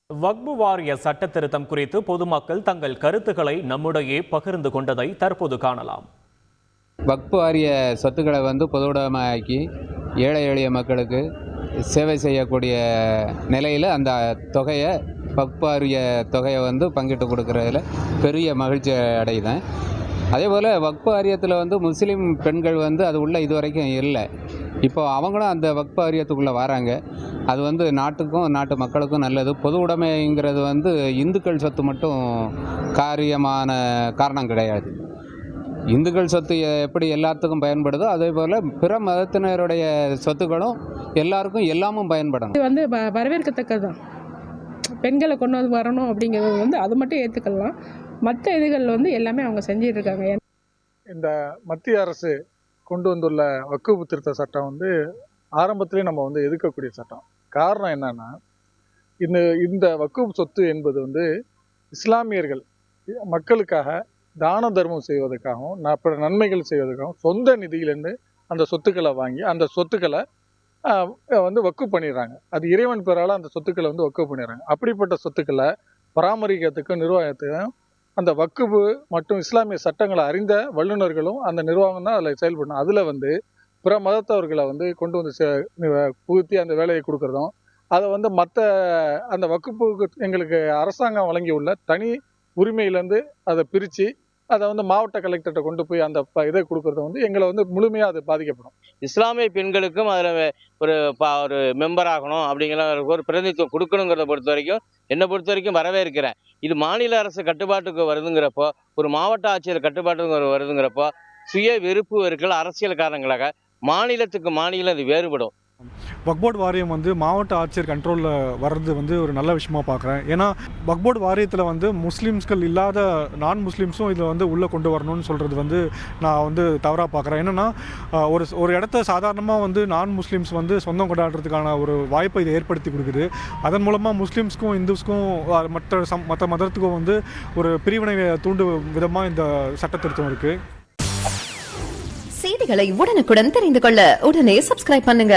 வக்பு வாரிய சட்ட திருத்தம் குறித்து பொதுமக்கள் தங்கள் கருத்துக்களை நம்முடைய பகிர்ந்து கொண்டதை தற்போது காணலாம். வக்பு வாரிய சொத்துக்களை பொதுவுடைமையாக்கி ஏழை எளிய மக்களுக்கு சேவை செய்யக்கூடிய நிலையில் அந்த தொகையை வக்பு வாரிய தொகையை பங்கிட்டு கொடுக்குறதுல பெரிய மகிழ்ச்சி அடையுதேன். அதே போல் வக்பு வாரியத்தில் முஸ்லீம் பெண்கள் அது உள்ள இது வரைக்கும் இல்லை. இப்போ அவங்களும் அந்த வக்பு வாரியத்துக்குள்ளே வராங்க. அது நாட்டுக்கும் நாட்டு மக்களுக்கும் நல்லது. பொது உடைமைங்கிறது இந்துக்கள் சொத்து மட்டும் காரணம் கிடையாது. இந்துக்கள் சொத்து எப்படி எல்லாத்துக்கும் பயன்படுதோ அதே போல் பிற மதத்தினருடைய சொத்துக்களும் எல்லாருக்கும் எல்லாமும் பயன்படணும். இது வரவேற்கத்தக்கது தான். பெண்களை கொண்டு வரணும் அப்படிங்கிறது அது மட்டும் ஏற்றுக்கலாம். மற்ற இதுகள் எல்லாமே அவங்க செஞ்சிட்டு இருக்காங்க. இந்த மத்திய அரசு கொண்டு வந்துள்ள வக்ஃபு திருத்த சட்டம் ஆரம்பத்திலே நம்ம எதிர்க்கக்கூடிய சட்டம். காரணம் என்னன்னா, இந்த வக்ஃபு சொத்து என்பது இஸ்லாமியர்கள் மக்களுக்காக தான தர்மம் செய்வதற்காகவும் நன்மைகள் செய்வதற்காகவும் சொந்த நிதியிலேருந்து அந்த சொத்துக்களை வாங்கி அந்த சொத்துக்களை வக்ஃபு பண்ணிடுறாங்க. அது இறைவன் பெறால அந்த சொத்துக்களை வக்ஃபு பண்ணிடுறாங்க. அப்படிப்பட்ட சொத்துக்களை பராமரிக்கிறதுக்கும் நிர்வாகத்துக்கும் அந்த வக்ஃபு மற்றும் இஸ்லாமிய சட்டங்களை அறிந்த வல்லுநர்களும் அந்த நிர்வாகம் தான் அதில் செயல்படணும். அதில் பிற மதத்தவர்களை கொண்டு புகுத்தி அந்த வேலையை கொடுக்குறதும், அதை மற்ற அந்த வக்ஃபுக்கு எங்களுக்கு அரசாங்கம் வழங்கியுள்ள தனி உரிமையிலேருந்து அதை பிரித்து அதை மாவட்ட கலெக்டர்கிட்ட கொண்டு போய் அந்த இதை கொடுக்குறது எங்களை முழுமையாக அது பாதிக்கப்படும். இஸ்லாமிய பெண்களுக்கும் அதில் ஒரு மெம்பர் ஆகணும் அப்படிங்கிற ஒரு பிரதிநிதித்துவம் கொடுக்கணுங்கிறத என்னை பொறுத்த வரைக்கும் வரவேற்கிறேன். இது மாநில அரசு கட்டுப்பாட்டுக்கு வருதுங்கிறப்போ, ஒரு மாவட்ட ஆட்சியர் கட்டுப்பாட்டுக்கு வருதுங்கிறப்போ சுய விருப்பு வெறுக்கள் அரசியல் காரணங்களாக மாநிலத்துக்கு மாநிலம் அது வேறுபடும். வக்ஃப் போர்டு வாரியம் மாவட்ட ஆட்சியர் கண்ட்ரோலில் வர்றது ஒரு நல்ல விஷயமா பார்க்குறேன். ஏன்னா வக்ஃப் போர்டு வாரியத்தில் முஸ்லீம்ஸ்கள் இல்லாத நான் முஸ்லீம்ஸும் இதில் உள்ளே கொண்டு வரணும்னு சொல்கிறது நான் தவறாக பார்க்குறேன். என்னென்னா ஒரு இடத்த சாதாரணமாக நான் முஸ்லீம்ஸ் சொந்தம் கொண்டாடுறதுக்கான ஒரு வாய்ப்பை இதை ஏற்படுத்தி கொடுக்குது. அதன் மூலமாக முஸ்லீம்ஸ்க்கும் இந்துஸ்க்கும் மற்ற மதத்துக்கும் ஒரு பிரிவினை தூண்டும் விதமாக இந்த சட்ட திருத்தம் இருக்குது. செய்திகளை உடனுக்குடன் தெரிந்து கொள்ள உடனே சப்ஸ்கிரைப் பண்ணுங்க.